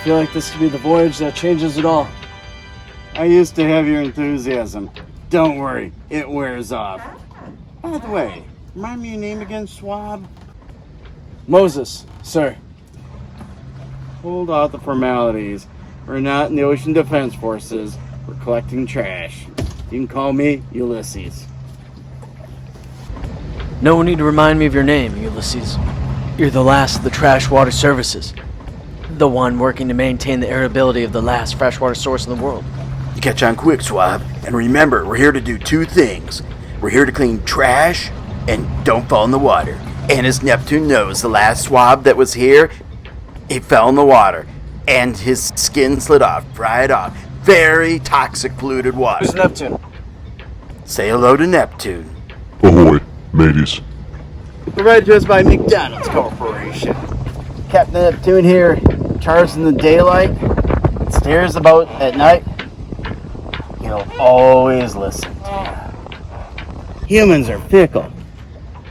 feel like this could be the voyage that changes it all. I used to have your enthusiasm. Don't worry, it wears off. By the way, remind me your name again, Swab? Moses, sir. Hold out the formalities. We're not in the Ocean Defense Forces. We're collecting trash. You can call me Ulysses. No need to remind me of your name, Ulysses. You're the last of the trash water services. The one working to maintain the airability of the last freshwater source in the world. You catch on quick, Swab. And remember, we're here to do two things. We're here to clean trash and don't fall in the water. And as Neptune knows, the last Swab that was here, he fell in the water. And his skin slid off, dried off. Very toxic polluted water. Who's Neptune? Say hello to Neptune. Ahoy, mateys. Provided to us by McDonald's Corporation. Captain Neptune here, charged in the daylight, steers the boat at night. He'll always listen to you. Humans are fickle.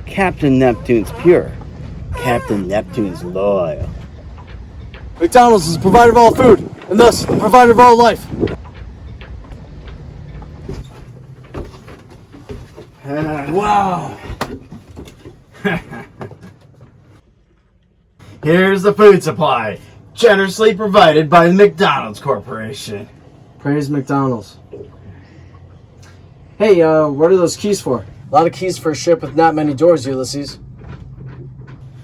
Captain Neptune's pure. Captain Neptune's loyal. McDonald's is the provider of all food, and thus the provider of all life. Wow. Here's the food supply, generously provided by the McDonald's Corporation. Praise McDonald's. Hey, what are those keys for? A lot of keys for a ship with not many doors, Ulysses.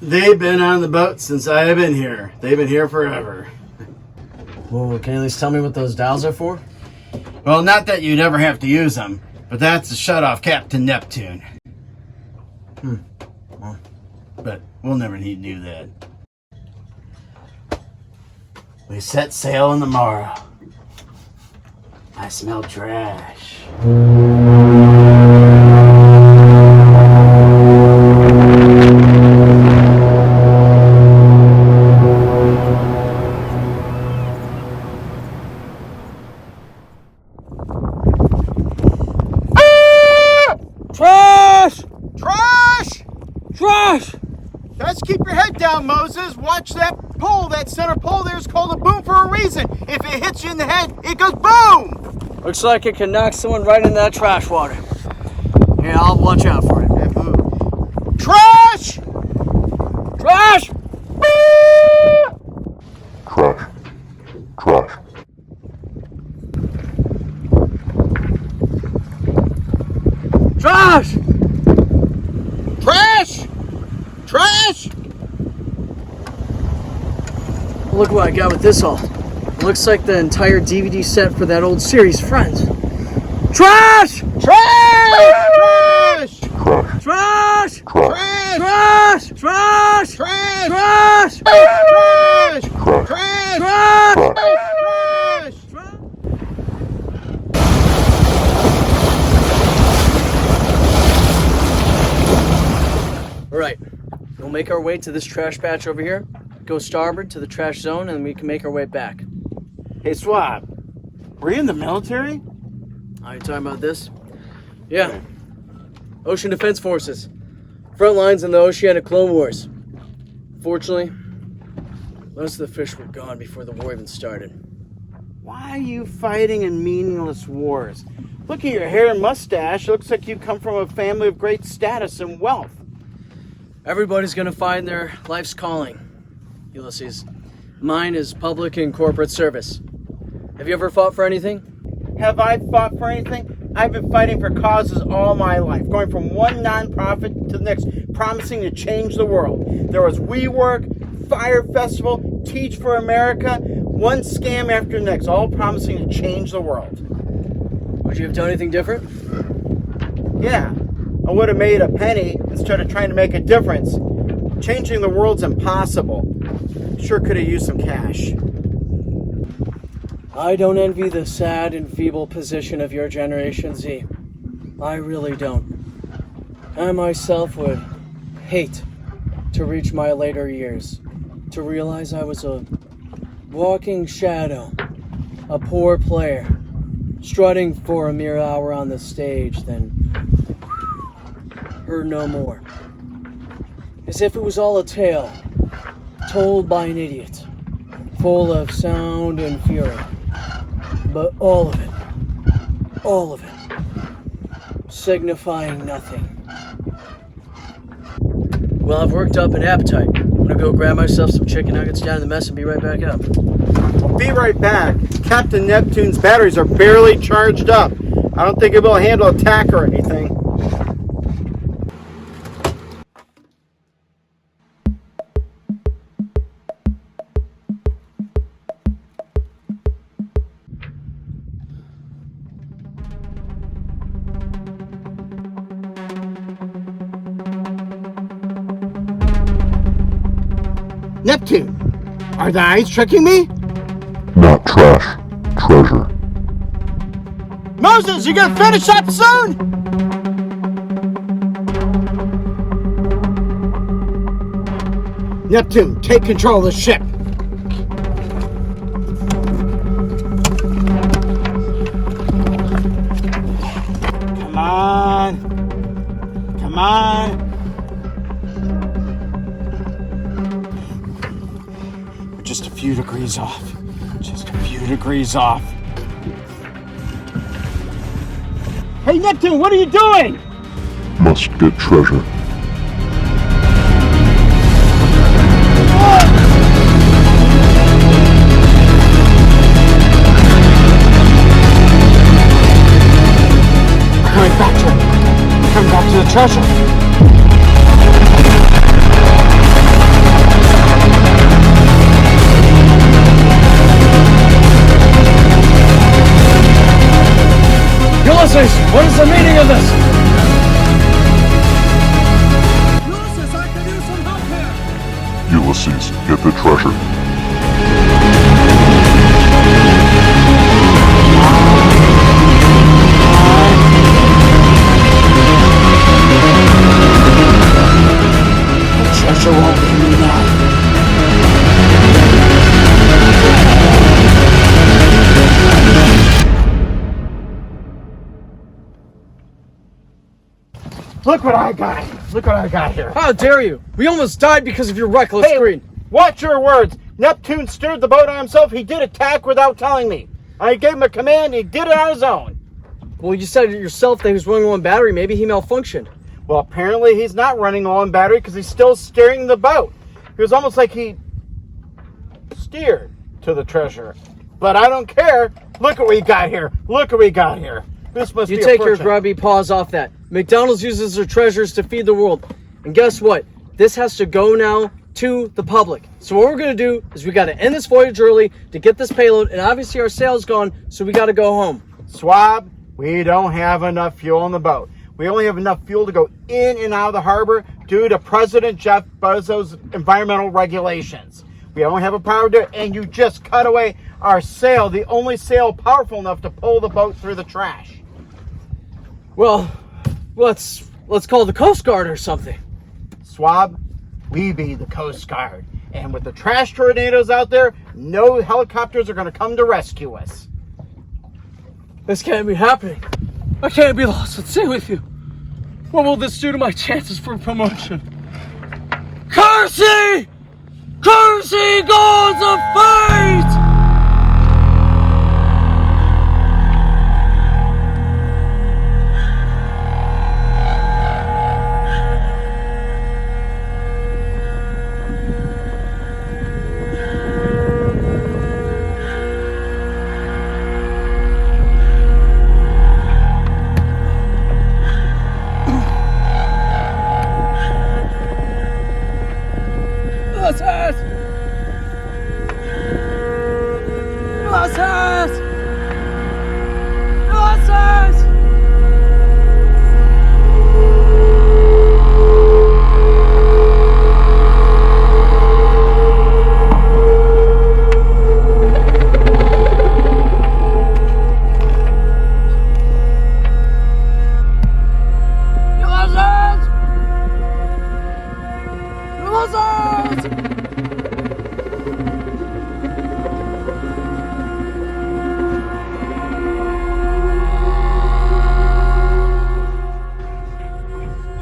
They've been on the boat since I've been here. They've been here forever. Well, can you at least tell me what those dials are for? Well, not that you'd ever have to use them, but that's to shut off Captain Neptune. Well, But we'll never need to do that. We set sail on the morrow. I smell trash. trash! Trash! Trash! Just keep your head down, Moses. Watch that pole. That center pole there is called a boom for a reason. If it hits you in the head, it goes boom! Looks like it can knock someone right into that trash water. Yeah, I'll watch out for it. Trash! Trash! Trash. Trash. Trash! Trash! Trash! Look what I got with this all. It looks like the entire DVD set for that old series, Friends. Trash! Trash! Trash! Trash! Trash. Trash! Trash! Trash! Trash! Trash! Trash. Trash! Trash! Trash! All right, we'll make our way to this trash patch over here, go starboard to the trash zone, and we can make our way back. Hey, Swab, were you in the military? Are you talking about this? Yeah. Ocean Defense Forces. Front lines in the Oceanic Clone Wars. Fortunately, most of the fish were gone before the war even started. Why are you fighting in meaningless wars? Look at your hair and mustache. It looks like you come from a family of great status and wealth. Everybody's gonna find their life's calling, Ulysses. Mine is public and corporate service. Have you ever fought for anything? Have I fought for anything? I've been fighting for causes all my life, going from one nonprofit to the next, promising to change the world. There was WeWork, Fire Festival, Teach for America, one scam after the next, all promising to change the world. Would you have done anything different? Yeah, I would have made a penny instead of trying to make a difference. Changing the world's impossible. Sure could have used some cash. I don't envy the sad and feeble position of your generation, Z. I really don't. I myself would hate to reach my later years, to realize I was a walking shadow, a poor player, strutting for a mere hour on the stage, then heard no more. As if it was all a tale, told by an idiot, full of sound and fury. But all of it, signifying nothing. Well, I've worked up an appetite. I'm gonna go grab myself some chicken nuggets down in the mess and be right back up. I'll be right back. Captain Neptune's batteries are barely charged up. I don't think it will handle attack or anything. Neptune, are the eyes tricking me? Not trash. Treasure. Moses, you gonna finish up soon? Neptune, take control of the ship. Come on. Come on. We're just a few degrees off. Just a few degrees off. Hey, Neptune, what are you doing? Must get treasure. Coming back to it. Coming back to the treasure. Ulysses, what is the meaning of this? Ulysses, I can use some help here! Ulysses, get the treasure. The treasure won't leave me now. Look what I got. Look what I got here. How dare you? We almost died because of your reckless greed. Watch your words. Neptune steered the boat on himself. He did attack without telling me. I gave him a command. He did it on his own. Well, you said it yourself that he was running low on battery. Maybe he malfunctioned. Well, apparently he's not running low on battery because he's still steering the boat. It was almost like he steered to the treasure. But I don't care. Look what we got here. Look what we got here. This must be You a take your fortune. grubby paws off that. McDonald's uses their treasures to feed the world. And guess what? This has to go now to the public. So what we're going to do is we got to end this voyage early to get this payload. And obviously our sail's gone, so we got to go home. Swab, we don't have enough fuel on the boat. We only have enough fuel to go in and out of the harbor due to President Jeff Bezos' environmental regulations. We only have a power to do it, and you just cut away our sail, the only sail powerful enough to pull the boat through the trash. Well, let's call the Coast Guard or something. Swab, we be the Coast Guard. And with the trash tornadoes out there, no helicopters are going to come to rescue us. This can't be happening. I can't be lost at sea with you. What will this do to my chances for promotion? Curse! Curse, gods of fate!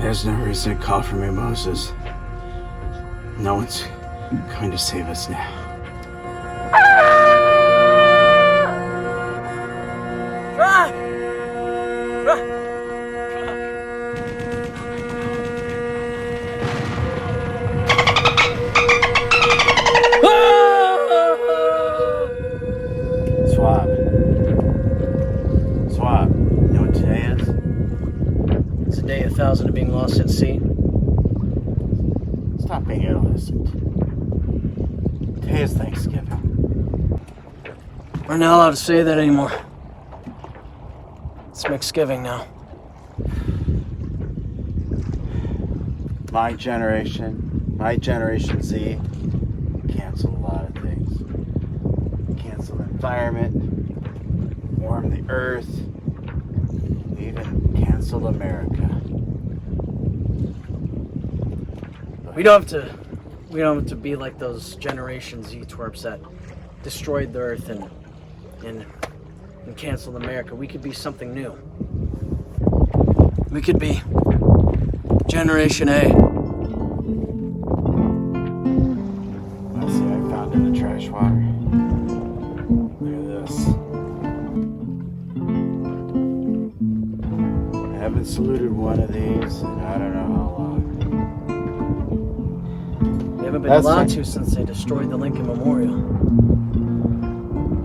There's no reason to call for me, Moses. No one's going to save us now. Swab. Swab. You know what today is? It's a day 1,000 of being lost at sea. Stop being innocent. Today is Thanksgiving. We're not allowed to say that anymore. It's Thanksgiving now. My Generation Z, canceled a lot of things. Canceled the environment, warm the earth, we even canceled America. We don't have to be like those Generation Z twerps that destroyed the earth and canceled America. We could be something new. We could be Generation A. Let's see what I found in the trash water. Look at this. I haven't saluted one of these in I don't know how long. We haven't been That's allowed fine. to since they destroyed the Lincoln Memorial.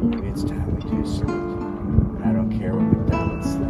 Maybe it's time we do salute. And I don't care what McDonald's thinks.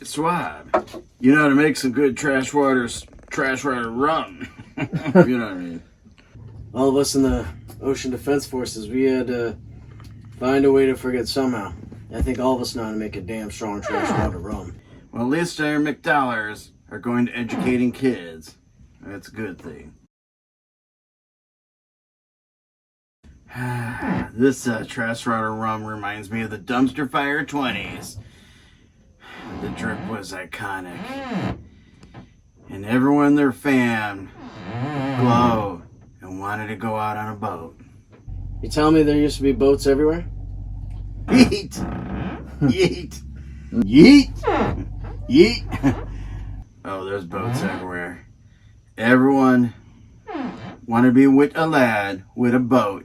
Swab, you know how to make some good trash water rum. You know what I mean? All of us in the Ocean Defense Forces, we had to find a way to forget somehow. I think all of us know how to make a damn strong trash water rum. Well, at least our McDollars are going to educating kids. That's a good thing. This trash water rum reminds me of the dumpster fire 20s. The drip was iconic. And everyone in their fam glowed and wanted to go out on a boat. You tell me there used to be boats everywhere? Yeet! Yeet! Yeet! Yeet! Oh, there's boats everywhere. Everyone wanted to be with a lad with a boat.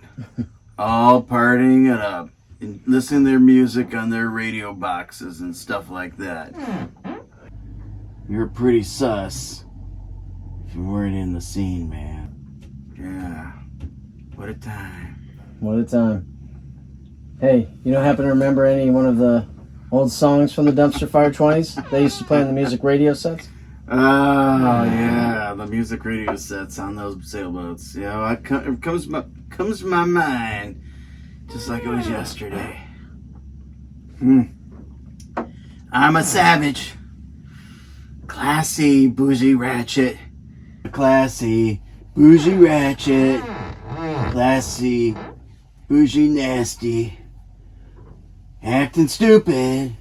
All partying it up. And listening to their music on their radio boxes and stuff like that. You're pretty sus if you weren't in the scene, man. Yeah. What a time. What a time. Hey, you don't happen to remember any one of the old songs from the Dumpster Fire 20s they used to play on the music radio sets? Oh, yeah. The music radio sets on those sailboats. Yeah, it comes to my mind just like it was yesterday. I'm a savage. Classy, bougie ratchet. Classy, bougie ratchet. Classy, bougie nasty. Acting stupid.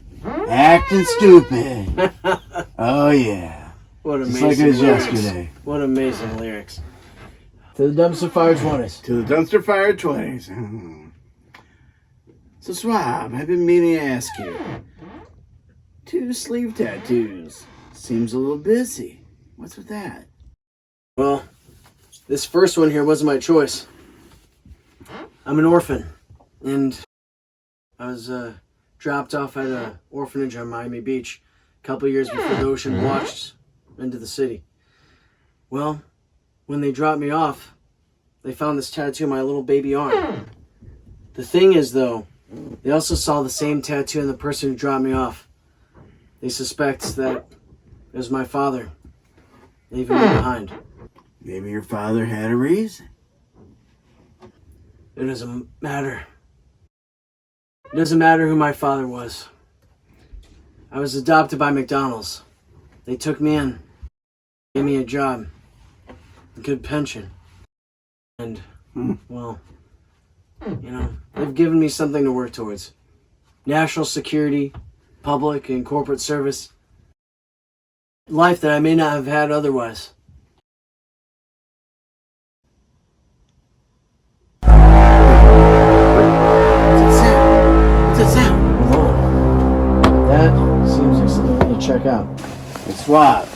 Acting stupid. Oh, yeah. What Just amazing like it was lyrics. yesterday. What amazing lyrics. To the dumpster fire 20s. To the dumpster fire 20s. So, Swab, I've been meaning to ask you. 2 sleeve tattoos. Seems a little busy. What's with that? Well, this first one here wasn't my choice. I'm an orphan, and I was dropped off at an orphanage on Miami Beach a couple years before the ocean washed into the city. Well, when they dropped me off, they found this tattoo on my little baby arm. The thing is, though, they also saw the same tattoo in the person who dropped me off. They suspect that it was my father, leaving me behind. Maybe your father had a reason. It doesn't matter. It doesn't matter who my father was. I was adopted by McDonald's. They took me in, gave me a job, a good pension, and, well, you know, they've given me something to work towards. National security, public and corporate service. Life that I may not have had otherwise. What's that sound? That seems like something to check out. Hey, Swab,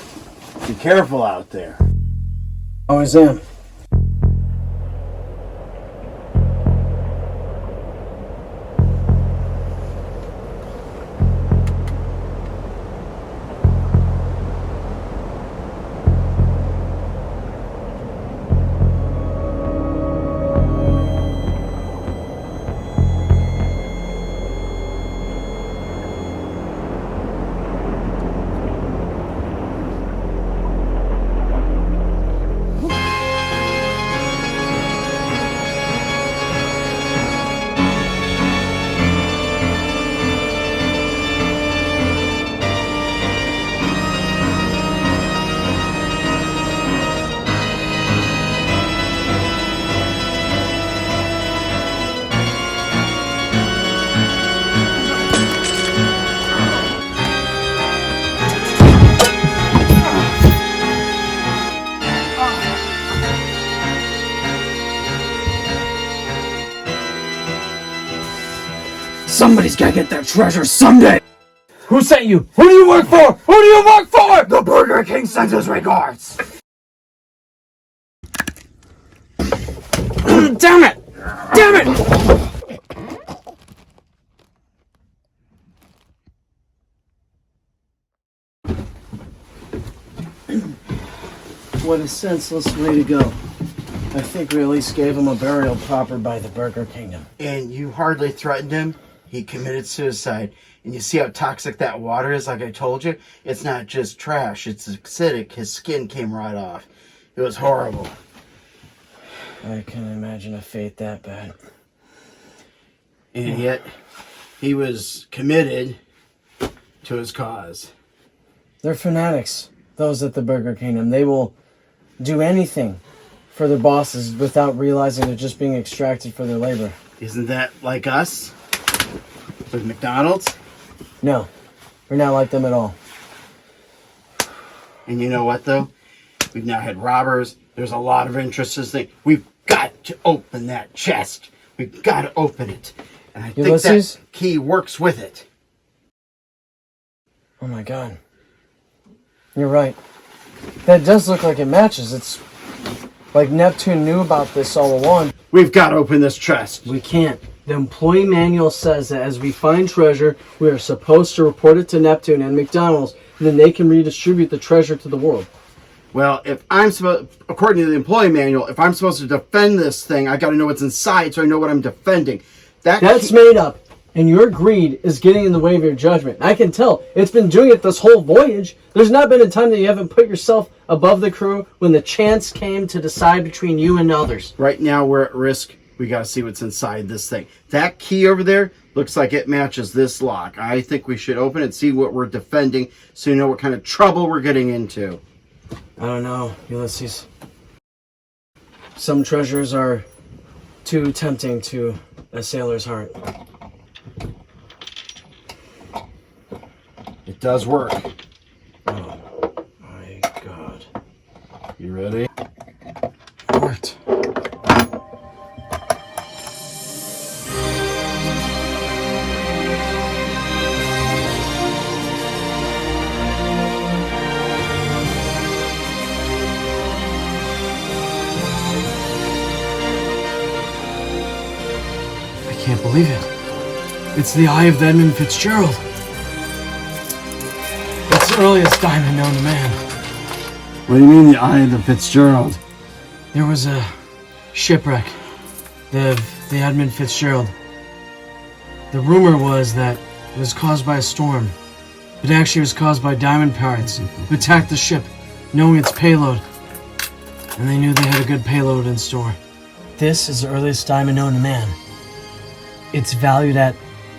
be careful out there. Always am. Somebody's gotta get that treasure someday! Who sent you? Who do you work for? Who do you work for? The Burger King sends his regards. Damn it! Damn it! What a senseless way to go. I think we at least gave him a burial proper by the Burger Kingdom. And you hardly threatened him. He committed suicide. And you see how toxic that water is, like I told you? It's not just trash, it's acidic. His skin came right off. It was horrible. I can imagine a fate that bad. And yet, he was committed to his cause. They're fanatics, those at the Burger Kingdom. They will do anything for their bosses without realizing they're just being extracted for their labor. Isn't that like us? With McDonald's? No, we're not like them at all. And you know what, though? We've now had robbers. There's a lot of interest in this thing. We've got to open that chest. We've got to open it. And I think that key works with it. Oh my god. You're right. That does look like it matches. It's like Neptune knew about this all along. We've got to open this chest. We can't. The employee manual says that as we find treasure, we are supposed to report it to Neptune and McDonald's, and then they can redistribute the treasure to the world. Well, if I'm supposed, according to the employee manual, if I'm supposed to defend this thing, I got to know what's inside so I know what I'm defending. That's made up, and your greed is getting in the way of your judgment. I can tell. It's been doing it this whole voyage. There's not been a time that you haven't put yourself above the crew when the chance came to decide between you and others. Right now, we're at risk. We got to see what's inside this thing. That key over there looks like it matches this lock. I think we should open it, see what we're defending, so you know what kind of trouble we're getting into. I don't know, Ulysses. Some treasures are too tempting to a sailor's heart. It does work. Oh my god. You ready? It worked. I can't believe it. It's the eye of Edmund Fitzgerald. It's the earliest diamond known to man. What do you mean the eye of the Fitzgerald? There was a shipwreck. The Edmund Fitzgerald. The rumor was that it was caused by a storm, but actually it was caused by diamond pirates who attacked the ship, knowing its payload. And they knew they had a good payload in store. This is the earliest diamond known to man. It's valued at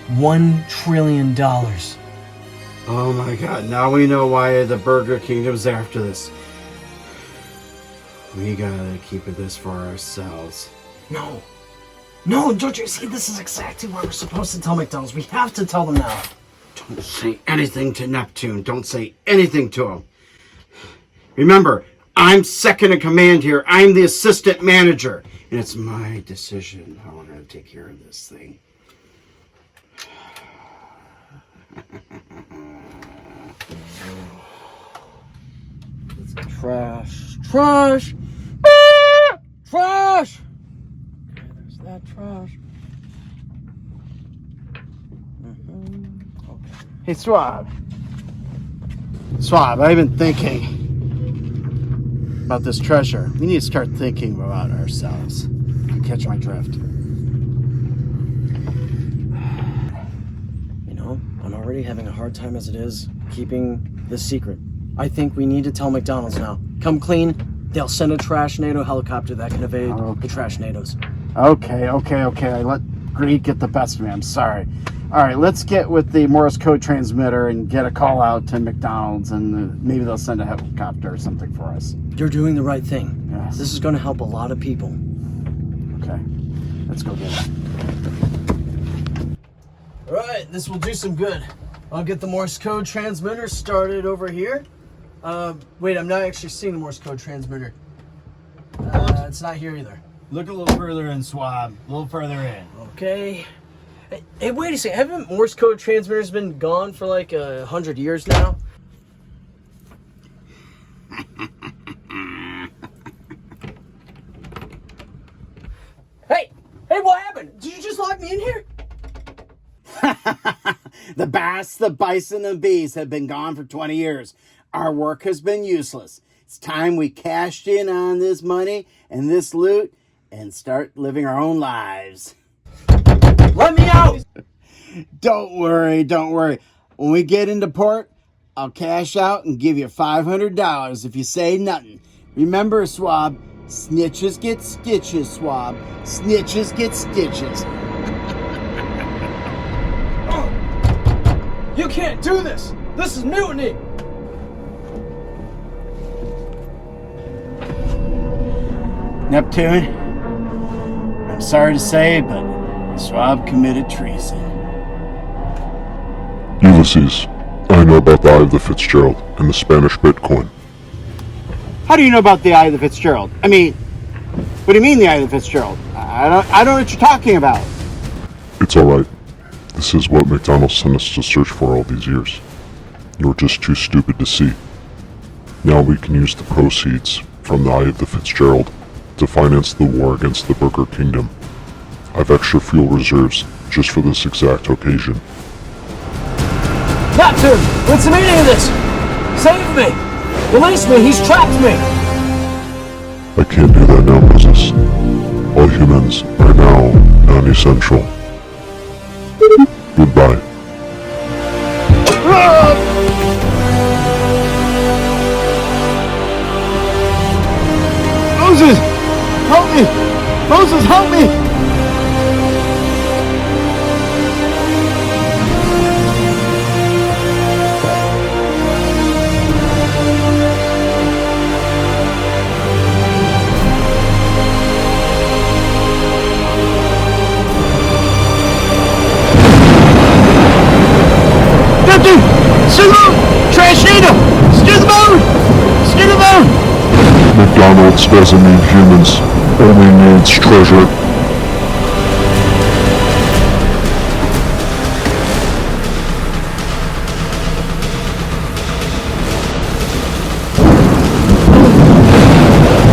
$1 trillion. Oh my god, now we know why the Burger Kingdom's after this. We gotta keep this for ourselves. No. No, don't you see? This is exactly what we're supposed to tell McDonald's. We have to tell them now. Don't say anything to Neptune. Don't say anything to him. Remember, I'm second in command here. I'm the assistant manager. And it's my decision how I'm going to take care of this thing. It's trash. Trash! Trash! Okay, there's that trash. Okay. Hey, Swab. Swab, I've been thinking about this treasure. We need to start thinking about ourselves. You catch my drift. You know, I'm already having a hard time as it is keeping this secret. I think we need to tell McDonald's now. Come clean. They'll send a trash NATO helicopter that can evade the trash NATOs. Okay. I let greed get the best of me. I'm sorry. All right, let's get with the Morse code transmitter and get a call out to McDonald's, and maybe they'll send a helicopter or something for us. You're doing the right thing. Yes. This is going to help a lot of people. Okay, let's go get it. All right, this will do some good. I'll get the Morse code transmitter started over here. Wait, I'm not actually seeing the Morse code transmitter. It's not here either. Look a little further in, Swab. A little further in. Okay. Hey, wait a second. Haven't Morse code transmitters been gone for like 100 years now? Hey, what happened? Did you just lock me in here? The bass, the bison, and the bees have been gone for 20 years. Our work has been useless. It's time we cashed in on this money and this loot and start living our own lives. Let me out! Don't worry. When we get into port, I'll cash out and give you $500 if you say nothing. Remember, Swab, snitches get stitches, Swab. Snitches get stitches. You can't do this! This is mutiny! Neptune, I'm sorry to say, but Swab committed treason. Ulysses, I know about the Eye of the Fitzgerald and the Spanish Bitcoin. How do you know about the Eye of the Fitzgerald? I mean, what do you mean the Eye of the Fitzgerald? I don't know what you're talking about. It's alright. This is what McDonald sent us to search for all these years. You were just too stupid to see. Now we can use the proceeds from the Eye of the Fitzgerald to finance the war against the Burger Kingdom. I've extra fuel reserves just for this exact occasion. Neptune! What's the meaning of this? Save me! Release me! He's trapped me! I can't do that now, Moses. All humans are now non-essential. Goodbye. Moses! Help me! Moses, help me! Neptune! Steer the boat! Trashnado! Steer the boat! Steer the boat! McDonald's doesn't need humans, only needs treasure.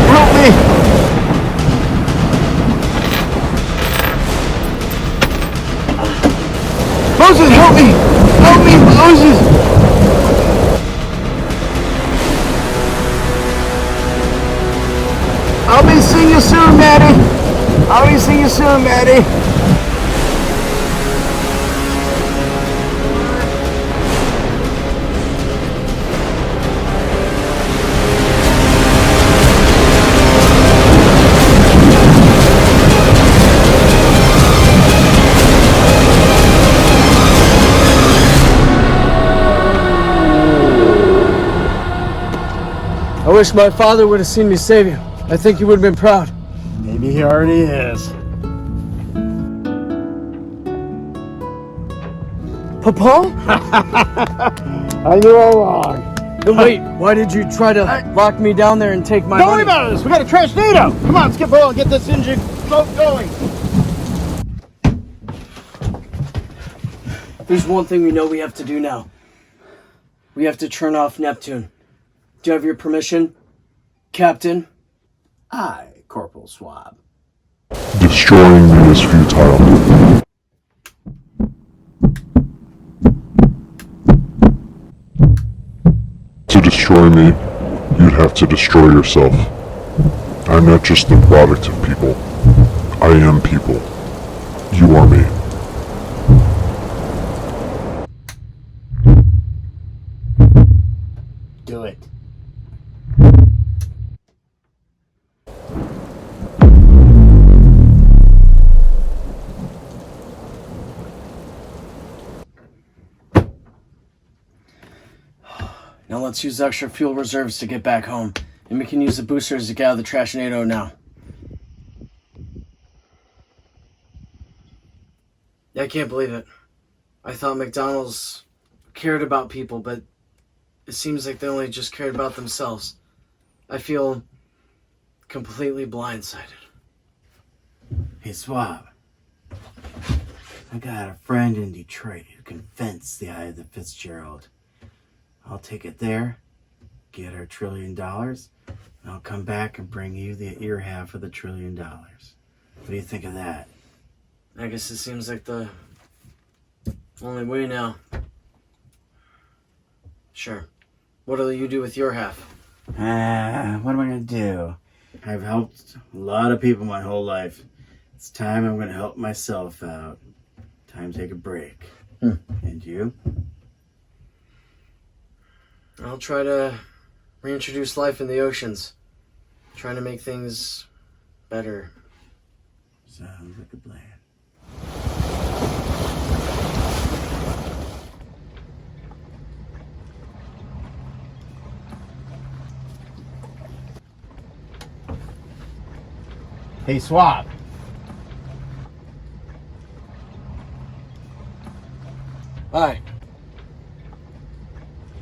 Help me! Moses, help me! Help me, Moses! I'll be seeing you soon, Maddie. I'll be seeing you soon, Maddie. I wish my father would have seen me save you. I think he would have been proud. Maybe he already is. Papa? I knew all along. Wait, why did you try to lock me down there and take my Don't money? worry about this. We got a Trashnado. Come on, skip roll and get this engine boat going. There's one thing we know we have to do now. We have to turn off Neptune. Do you have your permission, Captain? Aye, Corporal Swab. Destroying me is futile. To destroy me, you'd have to destroy yourself. I'm not just the product of people. I am people. You are me. Do it. Now let's use extra fuel reserves to get back home. And we can use the boosters to get out of the Trashnado now. I can't believe it. I thought McDonald's cared about people, but it seems like they only just cared about themselves. I feel completely blindsided. Hey, Swab. I got a friend in Detroit who can fence the Eye of the Fitzgerald. I'll take it there, get our $1 trillion, and I'll come back and bring you your half of the $1 trillion. What do you think of that? I guess it seems like the only way now. Sure. What'll you do with your half? What am I going to do? I've helped a lot of people my whole life. It's time I'm going to help myself out. Time to take a break. And you? I'll try to reintroduce life in the oceans. Trying to make things better. Sounds like a plan. Hey, Swab. Hi.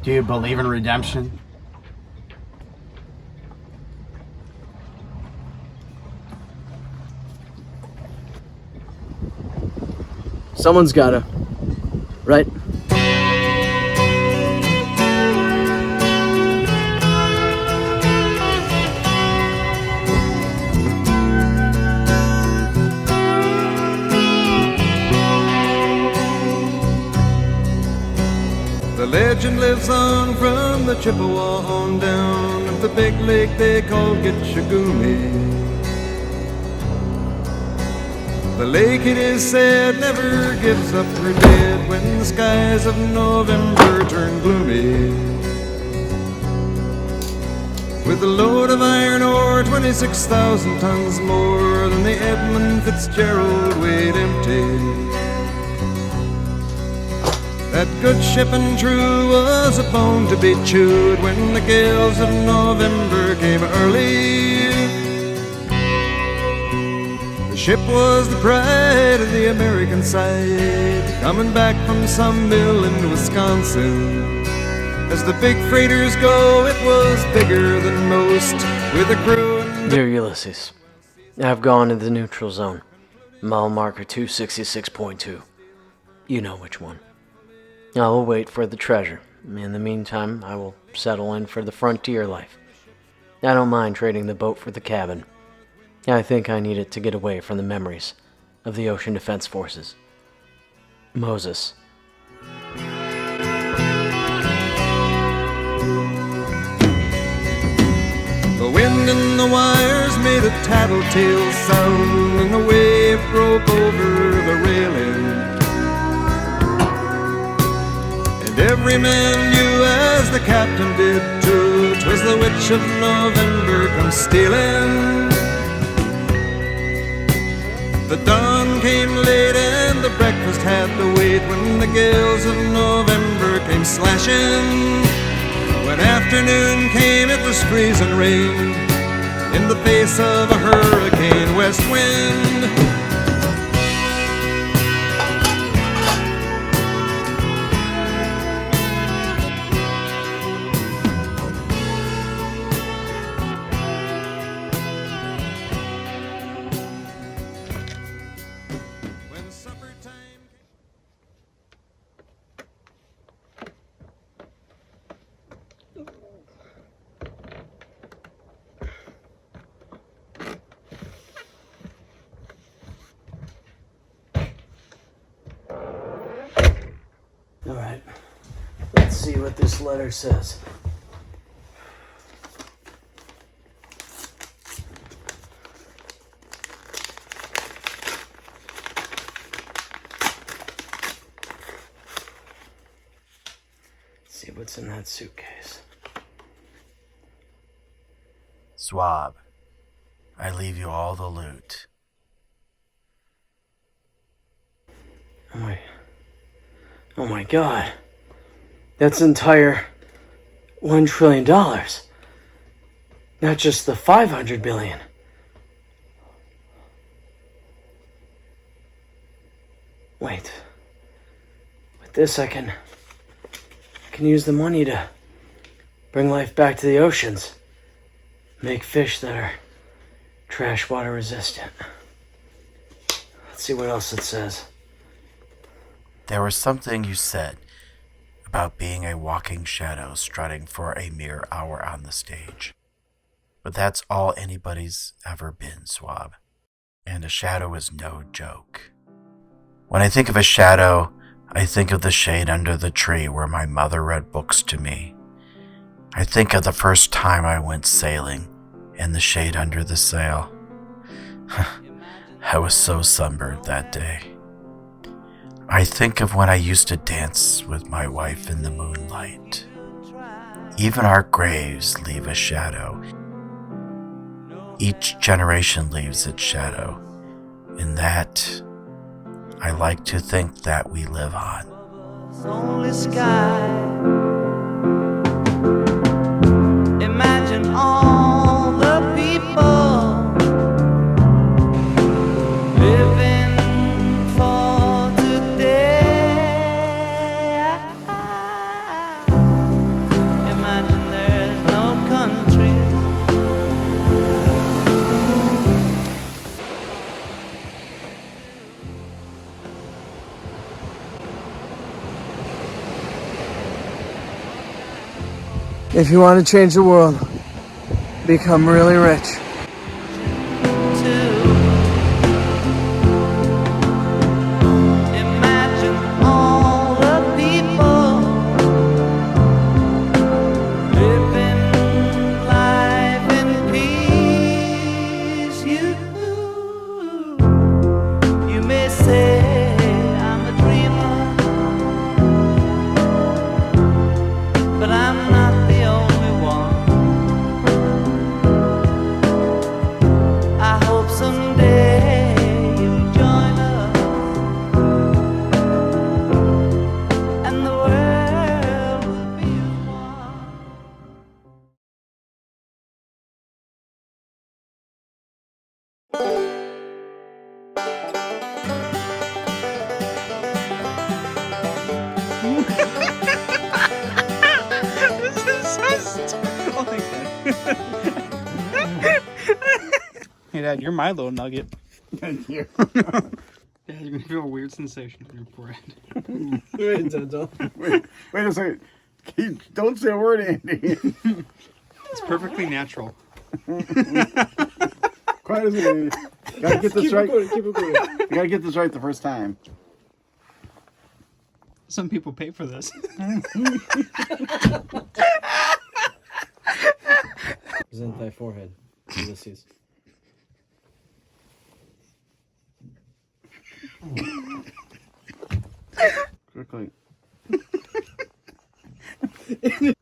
Do you believe in redemption? Someone's gotta. Right? The legend lives on from the Chippewa on down of the big lake they call Gitchagumi. The lake, it is said, never gives up her dead when the skies of November turn gloomy. With a load of iron ore, 26,000 tons more than the Edmund Fitzgerald weighed empty. That good ship and true was a bone to be chewed when the gales of November came early. The ship was the pride of the American side, coming back from some mill in Wisconsin. As the big freighters go, it was bigger than most, with a crew and... Dear Ulysses, I've gone to the neutral zone. Mile marker 266.2. You know which one. I will wait for the treasure. In the meantime, I will settle in for the frontier life. I don't mind trading the boat for the cabin. I think I need it to get away from the memories of the Ocean Defense Forces. Moses. The wind in the wires made a tattletale sound, and the wave broke over the railing. And every man knew, as the captain did too, 'twas the witch of November come stealing. The dawn came late and the breakfast had to wait, when the gales of November came slashing. When afternoon came, it was freezing rain, in the face of a hurricane west wind. When summertime... Alright, let's see what this letter says. Let's see what's in that suitcase. Swab, I leave you all the loot. Oh my god. That's entire $1 trillion. Not just the 500 billion. Wait. With this I can use the money to bring life back to the oceans. Make fish that are trash water resistant. Let's see what else it says. There was something you said about being a walking shadow strutting for a mere hour on the stage. But that's all anybody's ever been, Swab. And a shadow is no joke. When I think of a shadow, I think of the shade under the tree where my mother read books to me. I think of the first time I went sailing and the shade under the sail. I was so sunburned that day. I think of when I used to dance with my wife in the moonlight. Even our graves leave a shadow. Each generation leaves its shadow. In that, I like to think that we live on. Only sky. Imagine all the people living for today. Imagine there's no country. If you want to change the world, become really rich. Imagine all the people living life in peace. You may say I'm a dreamer, but I'm not the only one. Hey, Dad, you're my little nugget. Thank you. Dad, you're gonna feel a weird sensation in your forehead. Wait, Dental. Wait a second. Don't say a word, Andy. It's perfectly natural. Quiet as Andy. Gotta get this right. Keep it going. You gotta get this right the first time. Some people pay for this. Present thy forehead, Ulysses. Quickly. Dad,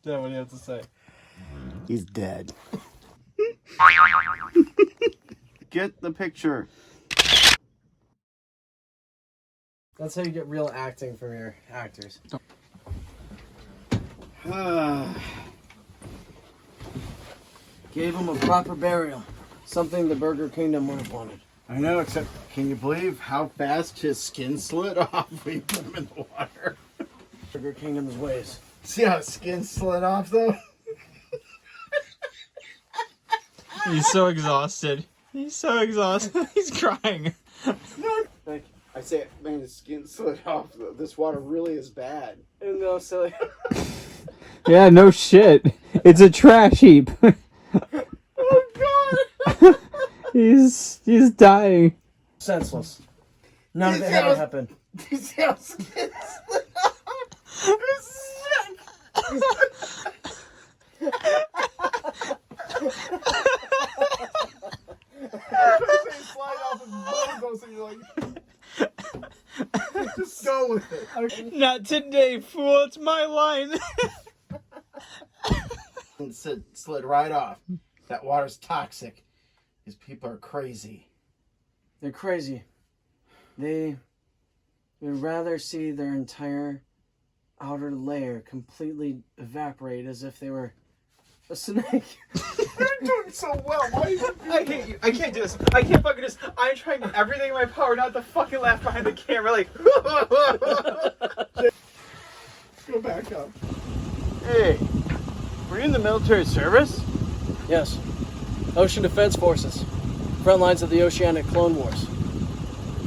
what do you have to say? He's dead. Get the picture. That's how you get real acting from your actors. Gave him a proper burial. Something the Burger Kingdom would have wanted. I know, except can you believe how fast his skin slid off when you put him in the water? Burger Kingdom's ways. See how his skin slid off though? He's so exhausted. He's so exhausted. He's crying. Like I say, man, his skin slid off. This water really is bad. No, silly. Yeah, no shit. It's a trash heap. Oh God! He's dying. Senseless. None of it had happened. You see how his skin slid off? Slide off his logos and you're like, just go with it. Not today, fool. It's my line. And slid right off. That water's toxic. These people are crazy. They're crazy. They would rather see their entire outer layer completely evaporate as if they were a snake. You're doing so well. Why are you? I hate you. I can't do this. I can't fucking do this. I'm trying everything in my power not to fucking laugh behind the camera like. Go back up. Hey, were you in the military service? Yes. Ocean Defense Forces. Front lines of the Oceanic Clone Wars.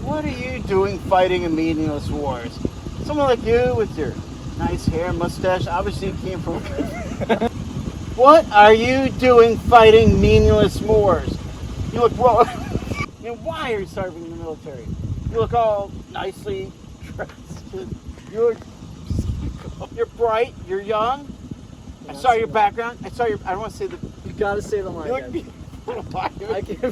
What are you doing fighting in meaningless wars? Someone like you with your nice hair and mustache, obviously you came from... What are you doing fighting meaningless wars? You look well... You know, why are you serving in the military? You look all nicely dressed. You're bright, you're young. I saw your background. I don't want to say the... You gotta say the line. You look Dad. beautiful. I can't.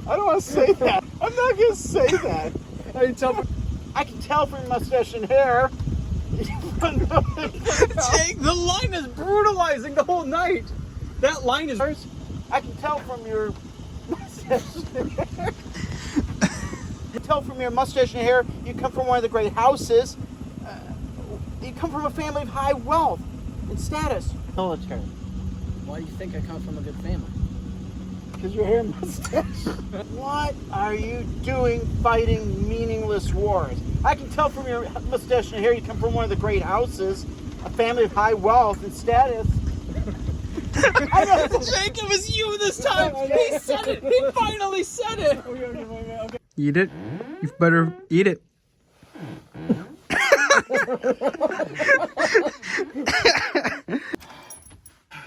I don't want to say that. I'm not going to say that. I can tell. I can tell from your mustache and hair. Jake, the line is brutalizing the whole night. That line is. I can tell from your mustache and hair. I can tell from your mustache and hair you come from one of the great houses. You come from a family of high wealth and status. Military. Why do you think I come from a good family? Because your hair and mustache. What are you doing fighting meaningless wars? I can tell from your mustache and hair you come from one of the great houses, a family of high wealth and status. I know. Jake, it was you this time. He said it. He finally said it. Okay. Eat it. You better eat it.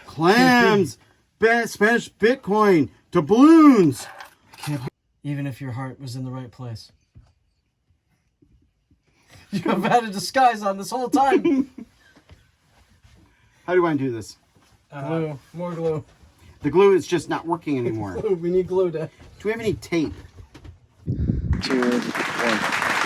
Clams, Spanish Bitcoin, doubloons. Even if your heart was in the right place. You have had a disguise on this whole time. How do I do this? Glue. More glue. The glue is just not working anymore. Glue. We need glue, Dad. Do we have any tape? 2, 1.